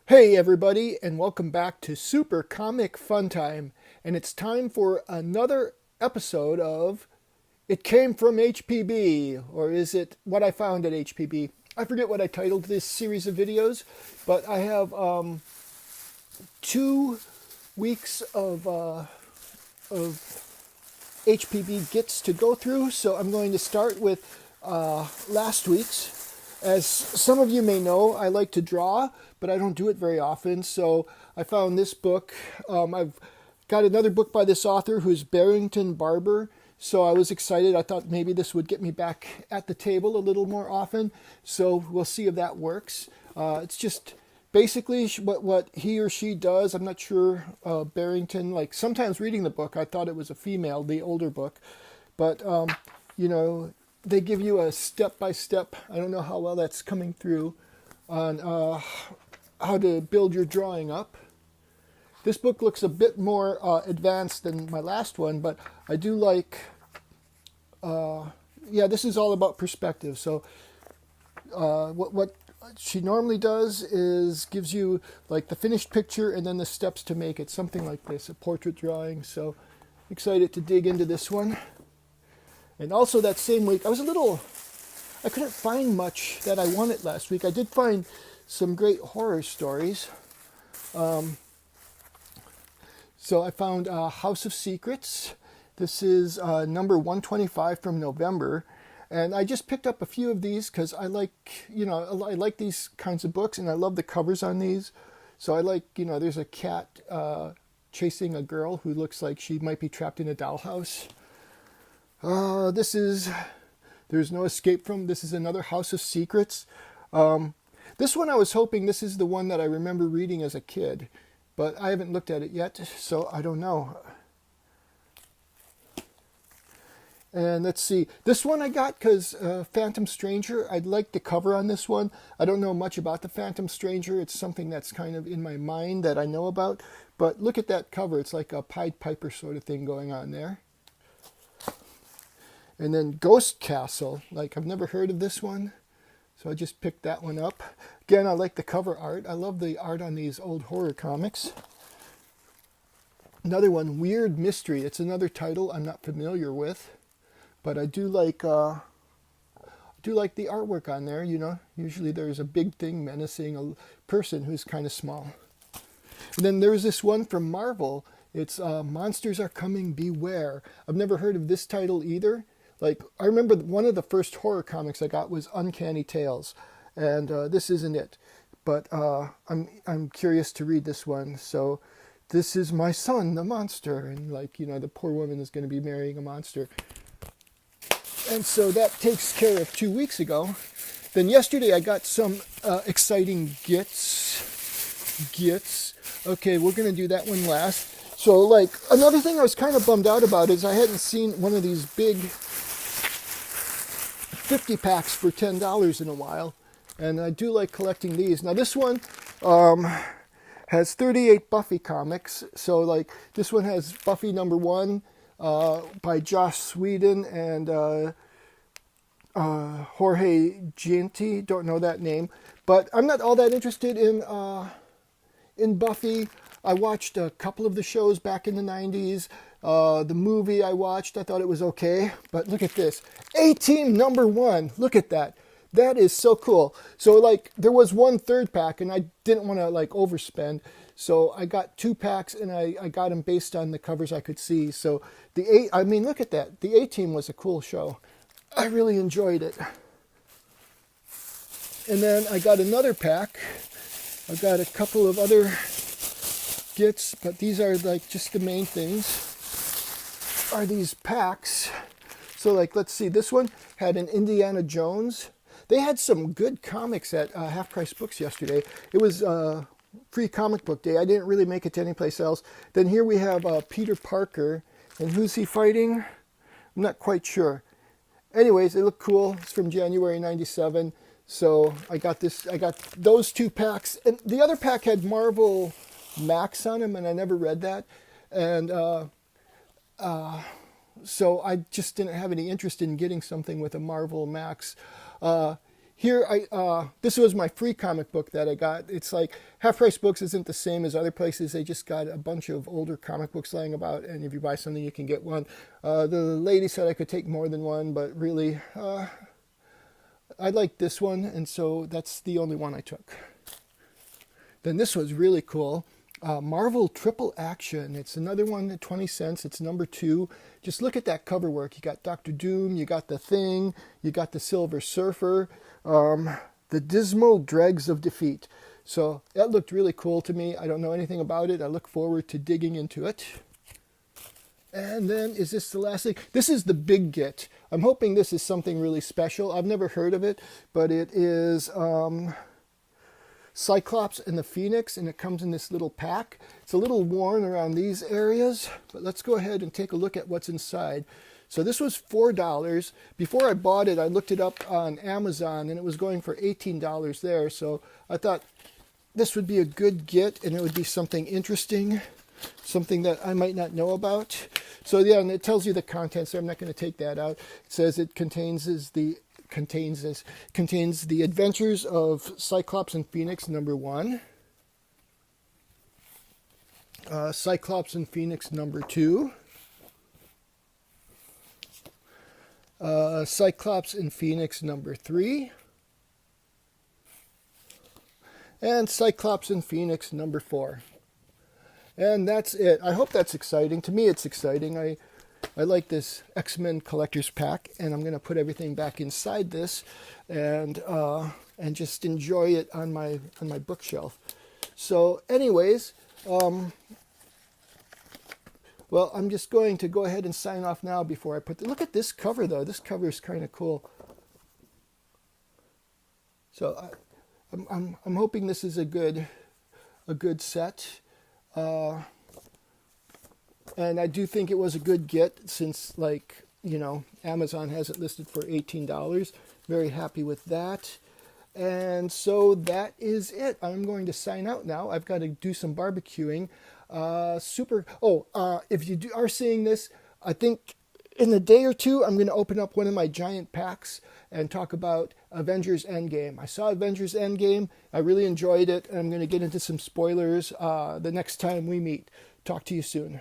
Hey everybody, and welcome back to Super Comic Fun Time. And it's time for another episode of It Came from HPB, or is it What I Found at HPB? I forget what I titled this series of videos, but I have 2 weeks of HPB gets to go through, so I'm going to start with last week's. As some of you may know, I like to draw, but I don't do it very often, so I found this book. I've got another book by this author who's Barrington Barber, so I was excited. I thought maybe this would get me back at the table a little more often, so we'll see if that works. It's just basically what he or she does. I'm not sure. Barrington, like sometimes reading the book, I thought it was a female, the older book, but you know, they give you a step-by-step, I don't know how well that's coming through, on how to build your drawing up. This book looks a bit more advanced than my last one, but I do like, yeah, this is all about perspective. So what she normally does is gives you like the finished picture and then the steps to make it, something like this, a portrait drawing. So excited to dig into this one. And also that same week, I couldn't find much that I wanted last week. I did find some great horror stories. So I found House of Secrets. This is number 125 from November. And I just picked up a few of these because I like these kinds of books and I love the covers on these. So I like, there's a cat chasing a girl who looks like she might be trapped in a dollhouse. There's no escape from. This is another House of Secrets. This one I was hoping this is the one that I remember reading as a kid, but I haven't looked at it yet, so I don't know. And let's see, this one I got because Phantom Stranger. I like the cover on this one. I don't know much about the Phantom Stranger. It's something that's kind of in my mind that I know about, but look at that cover. It's like a Pied Piper sort of thing going on there. And then Ghost Castle, like I've never heard of this one, so I just picked that one up. Again, I like the cover art. I love the art on these old horror comics. Another one, Weird Mystery. It's another title I'm not familiar with, but I do like the artwork on there. Usually there's a big thing menacing a person who's kind of small. And then there's this one from Marvel. It's Monsters Are Coming, Beware. I've never heard of this title either. Like, I remember one of the first horror comics I got was Uncanny Tales, and this isn't it. But I'm curious to read this one. So this is my son, the monster, and the poor woman is going to be marrying a monster. And so that takes care of 2 weeks ago. Then yesterday I got some exciting gets. Okay, we're going to do that one last. So another thing I was kind of bummed out about is I hadn't seen one of these big 50 packs for $10 in a while, and I do like collecting these. Now this one has 38 Buffy comics, so this one has Buffy #1 by Joss Whedon and Jorge Gianti, don't know that name, but I'm not all that interested in Buffy. I watched a couple of the shows back in the 90s. The movie I watched, I thought it was okay. But look at this. A-Team #1. Look at that. That is so cool. So there was one third pack and I didn't want to overspend. So I got 2 packs and I got them based on the covers I could see. So look at that. The A-Team was a cool show. I really enjoyed it. And then I got another pack. I got a couple of other gets, but these are just the main things are these packs. So let's see, this one had an Indiana Jones. They had some good comics at Half Price Books yesterday. It was free comic book day. I didn't really make it to any place else. Then here we have Peter Parker, and who's he fighting? I'm not quite sure. Anyways, they look cool. It's from January '97. So I got those 2 packs, and the other pack had Marvel Max on them, and I never read that, and so I just didn't have any interest in getting something with a Marvel Max. here this was my free comic book that I got. It's like Half Price Books isn't the same as other places. They just got a bunch of older comic books laying about, and if you buy something, you can get one. The lady said I could take more than one, but really, I like this one, and so that's the only one I took. Then this was really cool. Marvel Triple Action. It's another one at 20 cents. It's number 2. Just look at that cover work. You got Doctor Doom, you got the Thing, you got the Silver Surfer, the Dismal Dregs of Defeat. So that looked really cool to me. I don't know anything about it. I look forward to digging into it. And then, is this the last thing? This is the big get. I'm hoping this is something really special. I've never heard of it, but it is Cyclops and the Phoenix, and it comes in this little pack. It's a little worn around these areas, but let's go ahead and take a look at what's inside. So this was $4. Before I bought it, I looked it up on Amazon, and it was going for $18 there. So I thought this would be a good get, and it would be something interesting, something that I might not know about. So yeah, and it tells you the contents, so I'm not going to take that out. It says it contains the Adventures of Cyclops and Phoenix number 1, Cyclops and Phoenix number 2, Cyclops and Phoenix number 3, and Cyclops and Phoenix number 4. And that's it. I hope that's exciting. To me, it's exciting. I like this X-Men collector's pack, and I'm going to put everything back inside this, and just enjoy it on my bookshelf. So, anyways, well, I'm just going to go ahead and sign off now before I put. Look at this cover, though. This cover is kind of cool. So, I'm hoping this is a good set. And I do think it was a good get since, like, you know, Amazon has it listed for $18. Very happy with that. And so that is it. I'm going to sign out now. I've got to do some barbecuing. If you are seeing this, I think in a day or two, I'm going to open up one of my giant packs and talk about Avengers Endgame. I saw Avengers Endgame. I really enjoyed it. And I'm going to get into some spoilers the next time we meet. Talk to you soon.